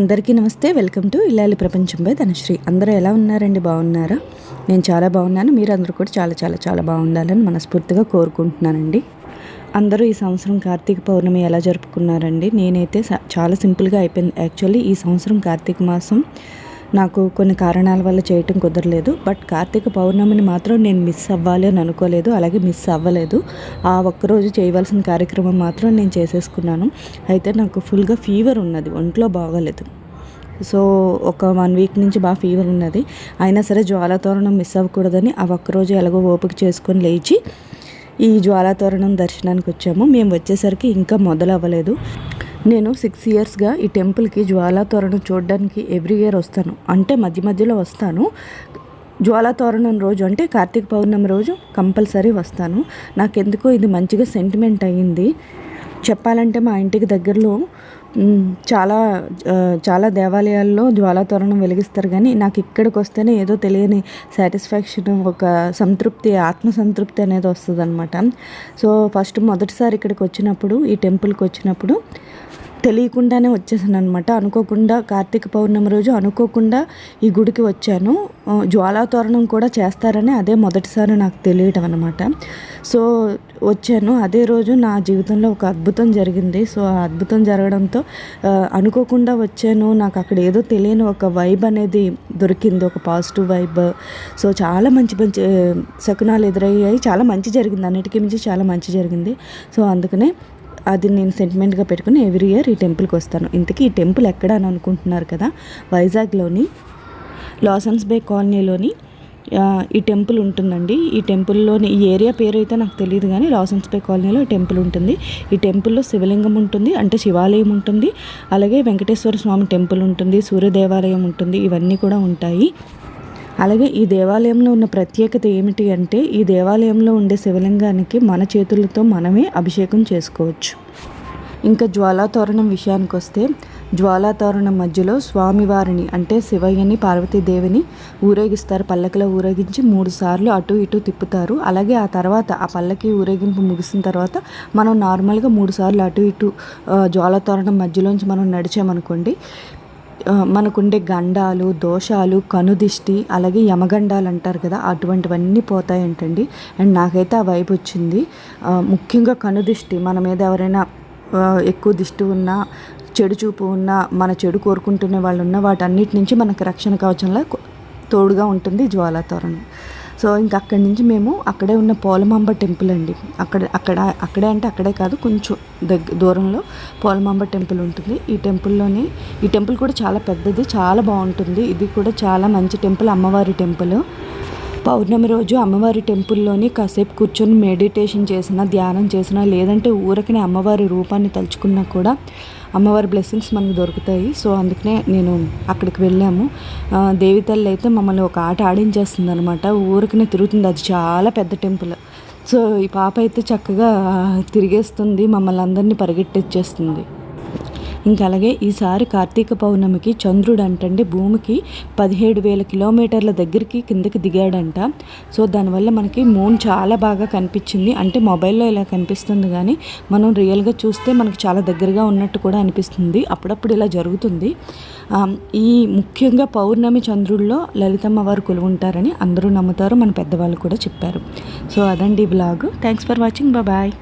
అందరికీ నమస్తే. Welcome to ఇల్లాలి ప్రపంచం బై ధనశ్రీ. అందరూ ఎలా ఉన్నారండి? బాగున్నారా? నేను చాలా బాగున్నాను. మీరు అందరూ కూడా చాలా చాలా చాలా బాగుండాలని మనస్ఫూర్తిగా కోరుకుంటున్నానండి. అందరూ ఈ సంవత్సరం కార్తీక పౌర్ణమి ఎలా జరుపుకున్నారండి? నేనైతే చాలా సింపుల్గా అయిపోయింది. యాక్చువల్లీ ఈ సంవత్సరం కార్తీక మాసం నాకు కొన్ని కారణాల వల్ల చేయటం కుదరలేదు. బట్ కార్తీక పౌర్ణమిని మాత్రం నేను మిస్ అవ్వాలి అని అనుకోలేదు, అలాగే మిస్ అవ్వలేదు. ఆ ఒక్కరోజు చేయవలసిన కార్యక్రమం మాత్రం నేను చేసేసుకున్నాను. అయితే నాకు ఫుల్గా ఫీవర్ ఉన్నది, ఒంట్లో బాగోలేదు. సో ఒక 1 వీక్ నుంచి బాగా ఫీవర్ ఉన్నది. అయినా సరే జ్వాలాతోరణం మిస్ అవ్వకూడదని ఆ ఒక్కరోజు ఎలాగో ఓపిక చేసుకొని లేచి ఈ జ్వాలాతోరణం దర్శనానికి వచ్చాము. మేము వచ్చేసరికి ఇంకా మొదలవ్వలేదు. నేను 6 ఇయర్స్గా ఈ టెంపుల్కి జ్వాలాతోరణం చూడడానికి ఎవ్రీ ఇయర్ వస్తాను. అంటే మధ్య మధ్యలో వస్తాను. జ్వాలాతోరణం రోజు అంటే కార్తీక పౌర్ణమి రోజు కంపల్సరీ వస్తాను. నాకెందుకో ఇది మంచిగా సెంటిమెంట్ అయ్యింది. చెప్పాలంటే మా ఇంటికి దగ్గరలో చాలా దేవాలయాల్లో జ్వాలాతోరణం వెలిగిస్తారు, కానీ నాకు ఇక్కడికి వస్తేనే ఏదో తెలియని సాటిస్ఫాక్షన్, ఒక సంతృప్తి, ఆత్మసంతృప్తి అనేది వస్తుంది అనమాట. సో మొదటిసారి ఇక్కడికి వచ్చినప్పుడు, ఈ టెంపుల్కి వచ్చినప్పుడు తెలియకుండానే వచ్చేసాను అనమాట. అనుకోకుండా కార్తీక పౌర్ణమి రోజు అనుకోకుండా ఈ గుడికి వచ్చాను. జ్వాలాతోరణం కూడా చేస్తారని అదే మొదటిసారి నాకు తెలియటం అనమాట. సో వచ్చాను. అదే రోజు నా జీవితంలో ఒక అద్భుతం జరిగింది. సో ఆ అద్భుతం జరగడంతో అనుకోకుండా వచ్చాను. నాకు అక్కడ ఏదో తెలియని ఒక వైబ్ అనేది దొరికింది, ఒక పాజిటివ్ వైబ్. సో చాలా మంచి మంచి శకునాలు ఎదురయ్యాయి. చాలా మంచి జరిగింది, అన్నిటికీ మించి చాలా మంచి జరిగింది. సో అందుకనే అది నేను సెంటిమెంట్గా పెట్టుకుని ఎవ్రీ ఇయర్ ఈ టెంపుల్కి వస్తాను. ఇంతకీ ఈ టెంపుల్ ఎక్కడ అని అనుకుంటున్నారు కదా, వైజాగ్లోని లాసన్స్ బే కాలనీలోని ఈ టెంపుల్ ఉంటుందండి. ఈ టెంపుల్లోని ఈ ఏరియా పేరు అయితే నాకు తెలియదు, కానీ లాసన్స్ బే కాలనీలో ఈ టెంపుల్ ఉంటుంది. ఈ టెంపుల్లో శివలింగం ఉంటుంది, అంటే శివాలయం ఉంటుంది, అలాగే వెంకటేశ్వర స్వామి టెంపుల్ ఉంటుంది, సూర్య దేవాలయం ఉంటుంది, ఇవన్నీ కూడా ఉంటాయి. అలాగే ఈ దేవాలయంలో ఉన్న ప్రత్యేకత ఏమిటి అంటే, ఈ దేవాలయంలో ఉండే శివలింగానికి మన చేతులతో మనమే అభిషేకం చేసుకోవచ్చు. ఇంకా జ్వాలాతోరణం విషయానికి వస్తే, జ్వాలాతోరణం మధ్యలో స్వామివారిని అంటే శివయ్యని, పార్వతీదేవిని ఊరేగిస్తారు. పల్లకిలో ఊరేగించి 3 సార్లు అటు ఇటు తిప్పుతారు. అలాగే ఆ తర్వాత ఆ పల్లకి ఊరేగింపు ముగిసిన తర్వాత మనం నార్మల్గా 3 సార్లు అటు ఇటు జ్వాలాతోరణం మధ్యలోంచి మనం నడిచామనుకోండి, మనకుండే గండాలు, దోషాలు, కనుదిష్టి, అలాగే యమగండాలు అంటారు కదా, అటువంటివన్నీ పోతాయంటండి. అండ్ నాకైతే ఆ వైపు వచ్చింది. ముఖ్యంగా కనుదిష్టి, మన మీద ఎవరైనా ఎక్కువ దిష్టి ఉన్నా, చెడు చూపు ఉన్నా, మన చెడు కోరుకుంటునే వాళ్ళు ఉన్న వాటన్నిటి నుంచి మనకు రక్షణ కవచంలా తోడుగా ఉంటుంది జ్వాలాతోరణం. సో ఇంకా అక్కడి నుంచి మేము అక్కడే ఉన్న పోలమాంబ టెంపుల్ అండి, అక్కడే అంటే అక్కడే కాదు, కొంచెం దూరంలో పోలమాంబ టెంపుల్ ఉంటుంది. ఈ టెంపుల్ కూడా చాలా పెద్దది, చాలా బాగుంటుంది. ఇది కూడా చాలా మంచి టెంపుల్, అమ్మవారి టెంపుల్. పౌర్ణమి రోజు అమ్మవారి టెంపుల్లోని కాసేపు కూర్చొని మెడిటేషన్ చేసినా, ధ్యానం చేసినా, లేదంటే ఊరకనే అమ్మవారి రూపాన్ని తలుచుకున్నా కూడా అమ్మవారి బ్లెస్సింగ్స్ మనకు దొరుకుతాయి. సో అందుకనే నేను అక్కడికి వెళ్ళాము. దేవితల్లి అయితే మమ్మల్ని ఒక ఆట ఆడించేస్తుంది అనమాట, ఊరికనే తిరుగుతుంది. అది చాలా పెద్ద టెంపుల్. సో ఈ పాప అయితే చక్కగా తిరిగేస్తుంది, మమ్మల్ని అందరినీ పరిగెట్టించేస్తుంది. ఇంకా అలాగే ఈసారి కార్తీక పౌర్ణమికి చంద్రుడు అంటండి భూమికి 17,000 కిలోమీటర్ల దగ్గరికి కిందకి దిగాడంట. సో దానివల్ల మనకి మూన్ చాలా బాగా కనిపించింది. అంటే మొబైల్లో ఇలా కనిపిస్తుంది, కానీ మనం రియల్గా చూస్తే మనకు చాలా దగ్గరగా ఉన్నట్టు కూడా అనిపిస్తుంది. అప్పుడప్పుడు ఇలా జరుగుతుంది. ఈ ముఖ్యంగా పౌర్ణమి చంద్రుల్లో లలితమ్మ వారు కొలువుంటారని అందరూ నమ్ముతారు, మన పెద్దవాళ్ళు కూడా చెప్పారు. సో అదండి ఈ blog. Thanks for watching. Bye.